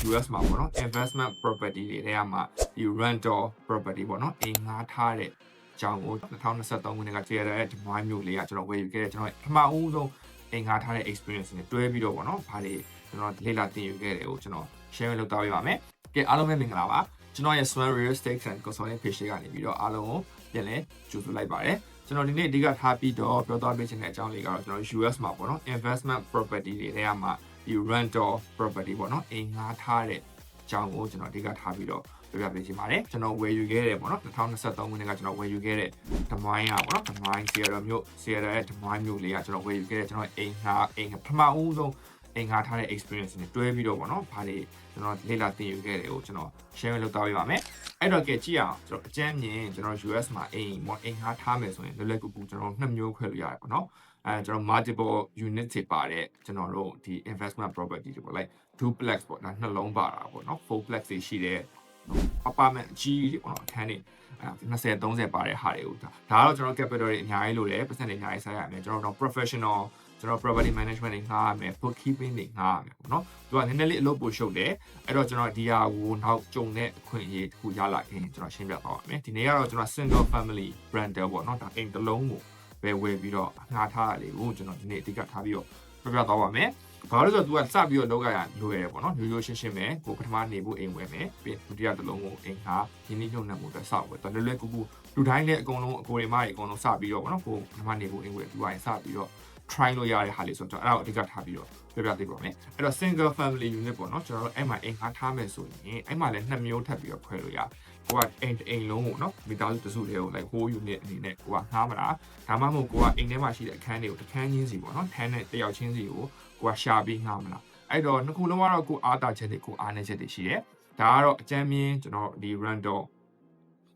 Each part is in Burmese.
US မှာပေါ့နော် investment property တွေထဲမှာဒီ rental property ပေါ့နော်အိမ်ငှားထားတဲ့အကြောင်းကို2023ခုနှစ်ကကျေရတဲ့ဒီမိုင်းမျိုးလေးကကျွန်တော်ဝယ်ယူခဲ့တဲ့ကျွန်တော်ပထမဦးဆုံးအိမ်ငှားထားတဲ့ experience နဲ့တွဲပြီးတော့ပေါ့နော်ဘာတွေကျွန်တော်လေ့လာသင်ယူခဲ့တယ်ကိုကျွန်တော် share လုပ်သွားပေးပါမယ်ကဲအားလုံးပဲမင်္ဂလာပါကျွန်တော်ရဲ့ Swan Real Estate and Consulting page ကနေပြီးတော့အားလုံးကိုပြန်လဲကြိုဆိုလိုက်ပါတယ်ကျွန်တော်ဒီနေ့အဓိကထားပြီးတော့ပြောသွားပေးချင်တဲ့အကြောင်းလေးကတော့ကျွန်တော် US မှာပေါ့နော် investment property တွေထဲမှာဒီ rental property ပေါ့နော်အိမ်ငှားထားတဲ့အကြောင်းကိုကျွန်တော်အဓိကထားပြီးတော့ပြောပြပေးချင်ပါတယ်ကျွန်တော်ဝယ်ယူခဲ့တယ်ပေါ့နော်2023ခုနှစ်ကကျွန်တော်ဝယ်ယူခဲ့တဲ့ Domain อ่ะပေါ့နော် Domain Sierra မြို့ Sierra ရဲ့ Domain မြို့လေးကကျွန်တော်ဝယ်ယူခဲ့တဲ့ကျွန်တော်အိမ်ပထမဦးဆုံးအိမ်ငှားထားတဲ့ experience နဲ့တွဲပြီးတော့ပေါ့နော်ဘာတွေကျွန်တော်လေ့လာသင်ယူခဲ့တယ်ကိုကျွန်တော် share လုပ်သွားပေးပါမယ်အဲ့တော့ကြည့်အောင်ကျွန်တော်အကြမ်းမြင်ကျွန်တော် US မှာအိမ်ငှားထားမယ်ဆိုရင်လွယ်လွယ်ကူကူကျွန်တော်နှစ်မျိုးခွဲလို့ရတယ်ပေါ့နော်ကျွန်တော် multiple units တွေပါတဲ့ကျွန်တော်တို့ဒီ investment property တွေပေါ့ like duplex ပေါ့ဒါနှလုံးပါတာပေါ့နော် fourplex တွေရှိတဲ့ apartment အကြီးတွေပေါ့နော်အခန်းတွေ20 30ပါတဲ့ဟာတွေကိုဒါကတော့ကျွန်တော် capital တွေအများကြီးလို့လည်း percent တွေအများကြီးဆိုင်ရမယ်ကျွန်တော် professional ကျွန်တော် property management တွေငှားရမယ် bookkeeping တွေငှားရမယ်ပေါ့နော်သူကနည်းနည်းလေးအလုပ်ပိုရှုပ်တယ်အဲ့တော့ကျွန်တော်ဒီဟာကိုနောက်ကြုံတဲ့အခွင့်အရေးတစ်ခုရလာရင်ကျွန်တော်ရှင်းပြသွားပါမယ်ဒီနေ့ကတော့ကျွန်တော် single family renter ပေါ့နော်ဒါအိမ်တစ်လုံးကိုပဲဝယ်ပြီးတော့ငှားထားရလေးကိုကျွန်တော်ဒီနေ့အဓိကထားပြီးတော့ပြပြသွားပါမယ်ဘာလို့လဲဆိုတော့ तू ကစပြီးတော့လောက်ကရလွယ်တယ်ပေါ့နော်ရိုးရိုးရှင်းရှင်းပဲကိုပထမနေဖို့အိမ်ဝယ်မယ်ပြီးဒုတိယတစ်လုံးကိုအိမ်ငှားရင်းနှီးမြှုပ်နှံမှုအတွက်စောက်ပဲလွယ်လွယ်ကူကူလူတိုင်းလည်းအကုန်လုံးအကိုတွေမတွေအကုန်လုံးစပြီးတော့ပေါ့နော်ကိုပထမနေဖို့အိမ်ဝယ်ပြီးရင်စပြီးတော့ try လို့ရတဲ့ဟာလေးဆိုတော့အဲ့ဒါကိုအဓိကထားပြီးတော့ပြပြသေးပါမယ်အဲ့တော့ single family unit ပေါ့နော်ကျွန်တော်တို့အဲ့မှာအိမ်ငှားထားမယ်ဆိုရင်အဲ့မှာလည်းနှစ်မျိုးထပ်ပြီးတော့ခွဲလို့ရကိုကအိမ်လုံးကိုနော်မိသားစုတစုတည်းကို like whole unit အနေနဲ့ကိုကငှားမလားဒါမှမဟုတ်ကိုကအိမ်ထဲမှာရှိတဲ့အခန်းတွေကိုတစ်ခန်းချင်းစီပေါ့နော်ထန်းနဲ့တစ်ယောက်ချင်းစီကိုကိုကရှာပြီးငှားမလားအဲ့တော့နှစ်ခုလုံးကတော့ကိုအားတာချက်တွေကိုအားနေချက်တွေရှိတယ်ဒါကတော့အကြမ်းမြင်ကျွန်တော်ဒီ rental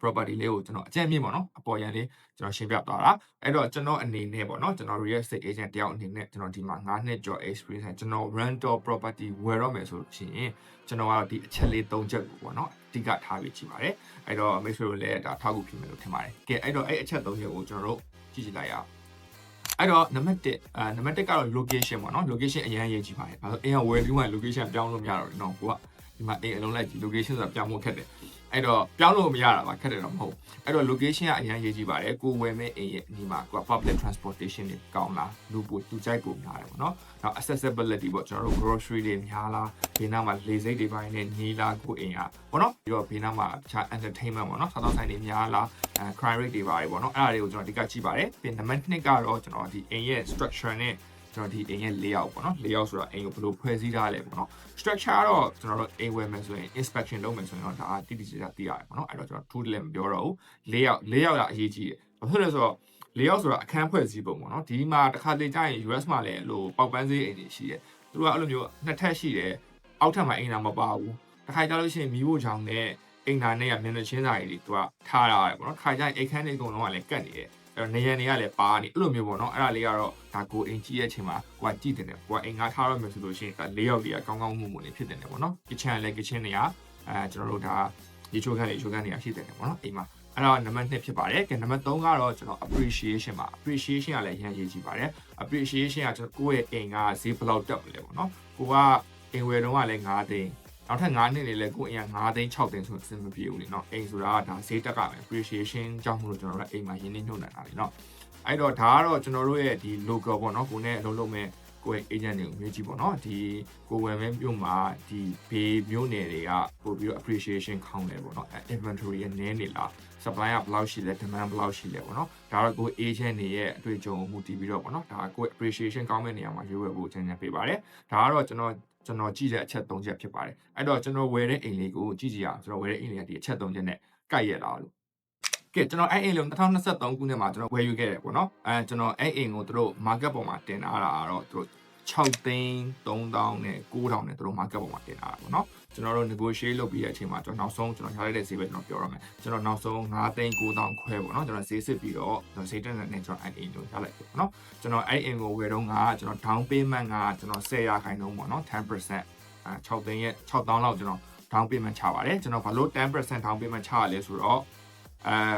property လေးကိုကျွန်တော်အကြမ်းမြင့်ပေါ့နော်အပေါ်ရန်လေးကျွန်တော်ရှင်းပြသွားတာအဲ့တော့ကျွန်တော်အနေနဲ့ပေါ့နော်ကျွန်တော် real estate agent တယောက်အနေနဲ့ကျွန်တော်ဒီမှာ9နှစ်ကျော် experience နဲ့ကျွန်တော် rental property ဝယ်တော့မယ်ဆိုလို့ရှိရင်ကျွန်တော်ကတော့ဒီအချက်လေး3ချက်ကိုပေါ့နော်အဓိကထားပြီးကြည့်ပါတယ်အဲ့တော့မိတ်ဆွေတို့လည်းဒါထောက်ကူဖြစ်မယ်လို့ထင်ပါတယ်ကဲအဲ့တော့အဲ့အချက်3ချက်ကိုကျွန်တော်တို့ကြည့်လိုက်ရအောင်အဲ့တော့နံပါတ်1ကတော့ location ပေါ့နော် location အရင်ရေးကြည့်ပါတယ်ဘာလို့အိမ်ကဝယ်ပြီးမှ location ပြောင်းလို့မရတော့ဘူးနော်ကိုကဒီမှာအိမ်အလုံးလိုက်ကြည့် location ဆိုတာပြောင်းဖို့ခက်တယ်အဲ့တော့ပြောင်းလို့မရတာပါခက်တယ်တော့မဟုတ်အဲ့တော့ location ကအရင်ရေးကြည့်ပါတယ်ကိုဝယ်မဲ့အိမ်ရဲ့ဒီမှာကိုက public transportation တွေကောင်းလားလူပိုသူကြိုက်ပုံများတယ်ပေါ့နော်နောက် accessibility ပေါ့ကျွန်တော်တို့ grocery တွေများလားဘေးနားမှာလေစိတ်တွေပိုင်းနဲ့ညီလားကိုအိမ်ကပေါ့နော်ပြီးတော့ဘေးနားမှာတခြား entertainment ပေါ့နော်စားသောက်ဆိုင်တွေများလားcrime rate တွေပါတယ်ပေါ့နော်အဲ့ဒါတွေကိုကျွန်တော်အဓိကကြည့်ပါတယ်ပြီးနံပါတ်2ကတော့ကျွန်တော်ဒီအိမ်ရဲ့ structure နဲ့ကျွန်တော်ဒီအိမ်ရဲ့ layout ပေါ့နော် layout ဆိုတာအိမ်ကိုဘယ်လိုဖွဲ့စည်းထားလဲပေါ့နော် structure တော့ကျွန်တော်တို့အိမ်ဝယ်မယ်ဆိုရင် inspection လုပ်မယ်ဆိုရင်တော့ဒါတိတိကျကျသိရတယ်ပေါ့နော်အဲ့တော့ကျွန်တော် tool လည်းမပြောတော့ဘူး layout ကအရေးကြီးတယ်ဘာဖြစ်လဲဆိုတော့ layout ဆိုတာအခန်းဖွဲ့စည်းပုံပေါ့နော်ဒီမှာတစ်ခါတလေကြာရင် US မှာလည်းလို့ပေါက်ပန်းစည်းအိမ်တွေရှိတယ်သူတို့ကအဲ့လိုမျိုးနှစ်ထပ်ရှိတယ်အောက်ထပ်မှာအိမ်သာမပါဘူးတစ်ခါကြာလို့ရှိရင်မီးဖို့ချောင်းနဲ့အိမ်သာနဲ့ကမျက်နှာချင်းစာတွေသူကထားရတယ်ပေါ့နော်တစ်ခါကြာရင်အိမ်ခန်းတွေအကုန်လုံးကလည်းကတ်နေတယ်နေရန်တွေကလည်းပါနေအဲ့လိုမျိုးပေါ့နော်အဲ့ဒါလေးကတော့ဒါကိုအိမ်ကြီးရဲ့အချိန်မှာကိုကကြည့်တယ်ကိုကအိမ်ငါထားရမယ်ဆိုလို့ရှိရင်ဒါ၄ယောက်ကြီးကကောင်းကောင်းမွန်မွန်လေးဖြစ်တယ်ပေါ့နော် kitchen လည်း kitchen တွေကကျွန်တော်တို့ဒါရေချိုးခန်းတွေရှိတယ်ပေါ့နော်အိမ်မှာအဲ့တော့နံပါတ်2ဖြစ်ပါတယ်ကဲနံပါတ်3ကတော့ကျွန်တော် appreciation ပါ appreciation ကလည်းအရင်ရေးကြည့်ပါတယ် appreciation ကကျွန်တော်ကိုယ့်ရဲ့အိမ်ကဈေးဘယ်လောက်တက်မလဲပေါ့နော်ကိုကအိမ်ဝယ်တော့ကလည်း9သိန်းနောက်ထပ်9နှစ်နေလဲကိုအိမ်က9သိန်း6သိန်းဆိုအဆင်မပြေဘူးလေเนาะအိမ်ဆိုတာကဒါဈေးတက်ကမယ် appreciation ကြောင့်မလို့ကျွန်တော်တို့အိမ်မှာရင်းနှီးမြှုပ်နှံတာလေเนาะအဲ့တော့ဒါကတော့ကျွန်တော်တို့ရဲ့ဒီ local ပေါ့เนาะကိုနဲ့အလုပ်လုပ်မဲ့ကိုယ့် agent တွေကိုမြည်ကြည့်ပေါ့เนาะဒီကိုဝယ်မဲ့မြို့မှာဒီဘေးမြို့နယ်တွေကပို့ပြီးတော့ appreciation ခေါင်းတယ်ပေါ့เนาะ inventory ရဲ့နည်းနေလား supply ကဘယ်လောက်ရှိလဲ demand ဘယ်လောက်ရှိလဲပေါ့เนาะဒါတော့ကို agent တွေရဲ့အတွေ့အကြုံကိုမူတည်ပြီးတော့ပေါ့เนาะဒါကို appreciation ကောင်းမဲ့နေရာမှာရွေးဝယ်ဖို့ချန်ပေးပါတယ်ဒါကတော့ကျွန်တော်ကြည့်တဲ့အချက်3ချက်ဖြစ်ပါတယ်အဲ့တော့ကျွန်တော်ဝယ်တဲ့အိမ်လေးကိုကြည့်ကြည့်အောင်ကျွန်တော်ဝယ်တဲ့အိမ်လေးကဒီအချက်3ချက်နဲ့ကိုက်ရလားလို့ကဲကျွန်တော်အဲ့အိမ်လုံး2023ခုနှစ်မှာကျွန်တော်ဝယ်ယူခဲ့တယ်ပေါ့နော်ကျွန်တော်အဲ့အိမ်ကိုတို့ market ပေါ်မှာတင်ထားတာကတော့တို့6သိန်း3000နဲ့9000နဲ့တို့ market ပေါ်မှာတင်ထားတာပေါ့နော်ကျွန်တော်တို့ negotiate လုပ်ပြီးတဲ့အချိန်မှာကျွန်တော်နောက်ဆုံးကျွန်တော်ထားလိုက်တဲ့ဈေးပဲကျွန်တော်ပြောရမယ်ကျွန်တော်နောက်ဆုံး9သိန်း9000ခွဲပေါ့နော်ကျွန်တော်ဈေးစစ်ပြီးတော့ကျွန်တော်ဈေးတက်တဲ့နဲ့ကျွန်တော်အဲ့အိမ်ကိုရလိုက်ပြီပေါ့နော်ကျွန်တော်အဲ့အိမ်ကိုဝယ်တော့ကျွန်တော် down payment ကကျွန်တော်10%ပေါ့နော် 10% 6သိန်းရဲ့6000လောက်ကျွန်တော် down payment ချပါတယ်ကျွန်တော်ဘာလို့ 10% down payment ချရလဲဆိုတော့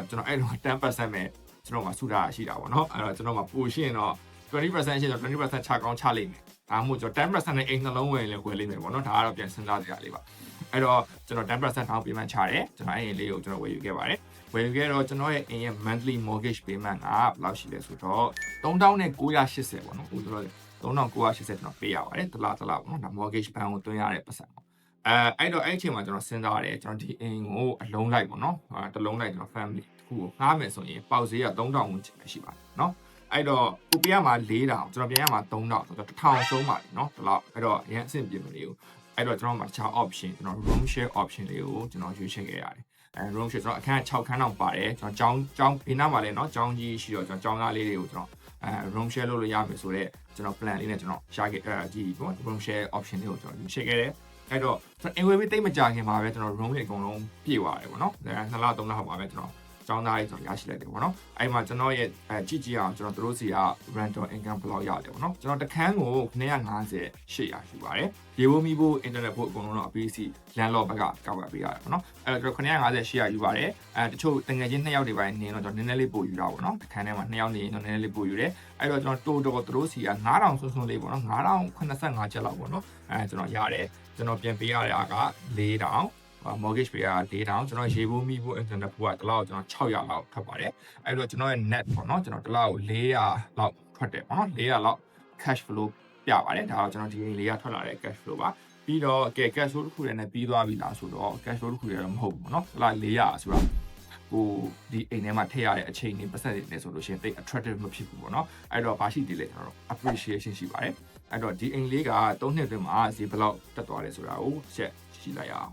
ကျွန်တော်အဲ့တော့ 10% ပဲကျွန်တော်မှာစုတာရှိတာပေါ့နော်အဲ့တော့ကျွန်တော်မှာပို့ရှင်းတော့20% ရှိတော့20% ချကောင်းချလိမ့်မယ် ဒါမှမဟုတ်ကျွန်တော်10%နဲ့အိမ်နှလုံးဝင်လေဝယ်လိမ့်မယ်ပေါ့နော်ဒါကတော့ပြန်စဉ်းစားကြရလေးပါအဲ့တော့ကျွန်တော်10% down payment ချတယ်ကျွန်တော်အဲ့အိမ်လေးကိုကျွန်တော်ဝယ်ယူခဲ့ပါတယ်ဝယ်ယူခဲ့တော့ကျွန်တော်ရဲ့အိမ်ရဲ့ monthly mortgage payment ကဘယ်လောက်ရှိလဲဆိုတော့3980ပေါ့နော်ဟိုဆိုတော့3980ကျွန်တော်ပေးရပါတယ်တစ်လားပေါ့နော်ဒါ mortgage ban ကိုတွင်းရတဲ့ပတ်စံပေါ့အဲ့တော့အဲ့အချိန်မှာကျွန်တော်စဉ်းစားရတယ်ကျွန်တော်ဒီအိမ်ကိုအလုံးလိုက်ပေါ့နော်တစ်လုံးလိုက်ကျွန်တော် family တစ်ခုကိုငှားမယ်ဆိုရင်ပေါက်ဈေးက3000ဝန်းကျင်ပဲရှိပါတယ်နော်အဲ့တော့ကိုပေးရမှာ4000ကျွန်တော်ပြန်ရမှာ3000ဆိုတော့1000ဆုံးပါတယ်နော်ဒီလောက်အဲ့တော့အရင်အဆင်ပြေမလို့အဲ့တော့ကျွန်တော်မှာတခြား option ကျွန်တော် room share option လေးကိုကျွန်တော်ရွေးချယ်ခဲ့ရတယ်room share ကျွန်တော်အခန်း6ခန်းတော့ပါတယ်ကျွန်တော်ကျောင်းဘေးနားမှာလည်းเนาะကျောင်းကြီးရှိတော့ကျွန်တော်ကျောင်းသားလေးတွေကိုကျွန်တော်room share လုပ်လို့ရမယ်ဆိုတော့ကျွန်တော် plan လေးနဲ့ကျွန်တော်ရှာခဲ့ဒီပေါ့ room share option လေးကိုကျွန်တော်ရွေးချယ်ခဲ့တယ်အဲ့တော့အင်ဝေးပြီးတိတ်မကြခင်မှာပဲကျွန်တော် room လေးအကုန်လုံးပြည့်သွားတယ်ပေါ့နော်2လ3လဟောက်ပါပဲကျွန်တော်ကျောင်းသားတွေကျွန်တော်ရရှိလိုက်တယ်ပေါ့နော်အဲ့မှာကျွန်တော်ရဲ့ကြည့်ကြည့်အောင်ကျွန်တော်တို့စီက rental income ဘယ်လောက်ရတယ်ပေါ့နော်ကျွန်တော်တစ်ခန်းကို950 800ရှိပါတယ်ရေဖို့မိဖို့ internet ဖို့အကုန်လုံးတော့အပြီးစီ landlord ဘက်ကကောက်ပါပေးရတယ်ပေါ့နော်အဲ့တော့ကျွန်တော်950 800ယူပါတယ်တချို့တငယ်ချင်း2ယောက်တွေပိုင်းနေတော့ကျွန်တော်နည်းနည်းလေးပို့ယူတာပေါ့နော်တစ်ခန်းထဲမှာ2ယောက်နေရင်တော့နည်းနည်းလေးပို့ယူတယ်အဲ့တော့ကျွန်တော်တိုးတို့စီက9000ဆွန်းလေးပေါ့နော်9085ကျပ်လောက်ပေါ့နော်ကျွန်တော်ရတယ်ကျွန်တော်ပြန်ပေးရတဲ့အားက4000mortgage ပေးရ4000ကျွန်တော်ရေဖို့မိဖို့ internet ဖို့ကတစ်လောက်ကျွန်တော်600လောက်ထွက်ပါတယ်အဲ့တော့ကျွန်တော်ရဲ့ net ပေါ့နော်ကျွန်တော်တစ်လောက်400လောက်ထွက်တယ်ပေါ့နော်400လောက် cash flow ပြပါတယ်ဒါတော့ကျွန်တော်ဒီအိမ်လေးကထွက်လာတဲ့ cash flow ပါပြီးတော့ကဲ cash flow တစ်ခုတည်းနဲ့ပြီးသွားပြီလားဆိုတော့ cash flow တစ်ခုတည်းတော့မဟုတ်ဘူးပေါ့နော်တစ်လောက်400ဆိုတော့ဟိုဒီအိမ်ထဲမှာထည့်ရတဲ့အချိန်တွေပတ်သက်တွေနဲ့ဆိုလို့ရှိရင်တိတ် attractive မဖြစ်ဘူးပေါ့နော်အဲ့တော့ဘာရှိသေးလဲကျွန်တော်တို့ appreciation ရှိပါတယ်အဲ့တော့ဒီအိမ်လေးက3နှစ်အတွင်းမှာဈေးဘယ်လောက်တက်သွားလဲဆိုတာကိုချက်ရှိလိုက်ရအောင်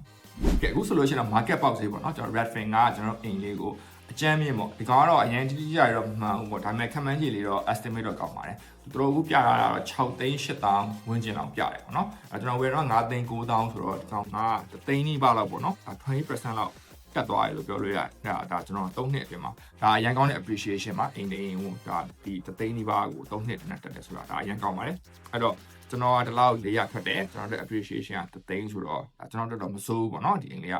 ကဲအခုဆိုလို့ရှိရင် market ပေါက်ဈေးပေါ့နော်ကျွန်တော် Redfin ကကျွန်တော်အိမ်လေးကိုအကျန်းမြင့်ပေါ့ဒီကောင်ကတော့အရင်ကြီးကြရတော့မှန်ဘူးပေါ့ဒါပေမဲ့ခံမှန်းခြေလေးတော့ estimate တော့ကောက်ပါတယ်သူတို့အခုပြရတာတော့6သိန်း8000ဝန်းကျင်လောက်ပြတယ်ပေါ့နော်ကျွန်တော်ဝယ်တော့9သိန်း9000ဆိုတော့ဒီကောင်က3သိန်းနီးပါလောက်ပေါ့နော်20% လောက်တက်သွားတယ်လို့ပြောလို့ရတယ်ဒါကျွန်တော်3နှစ်အပြင်မှာဒါအရင်ကောင်းတဲ့ appreciation မှာအိမ်လေးဟိုဒါဒီ3သိန်းနီးပါကို3နှစ်နဲ့တက်တယ်ဆိုတာဒါအရင်ကောင်းပါတယ်အဲ့တော့ကျွန်တော်ကဒီလောက်400ထွက်တယ်ကျွန်တော်တို့ appreciation က3သိန်းဆိုတော့ကျွန်တော်တို့တော့မစိုးဘူးပေါ့နော်ဒီအိမ်လေးက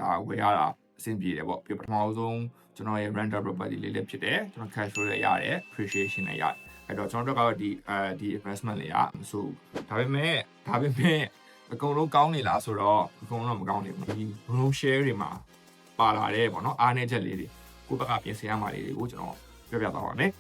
ဒါဝယ်ရတာအဆင်ပြေတယ်ပေါ့ပြပထမဆုံးကျွန်တော်ရဲ့ rental property လေးလည်းဖြစ်တယ်ကျွန်တော် cash flow လည်းရတယ် appreciation လည်းရတယ်အဲ့တော့ကျွန်တော်တို့ကတော့ဒီ investment လေးကမစိုးဘူးဒါပေမဲ့အကုန်လုံးကောင်းနေလားဆိုတော့အကုန်လုံးမကောင်းနေဘူးဒီ room share တွေမှာပါလာတယ်ပေါ့နော်အားနည်းချက်လေးတွေကိုယ့်ဘက်ကပြင်ဆင်ရမှာလေးတွေကိုကျွန်တော်ပြောပြသွားပါမယ်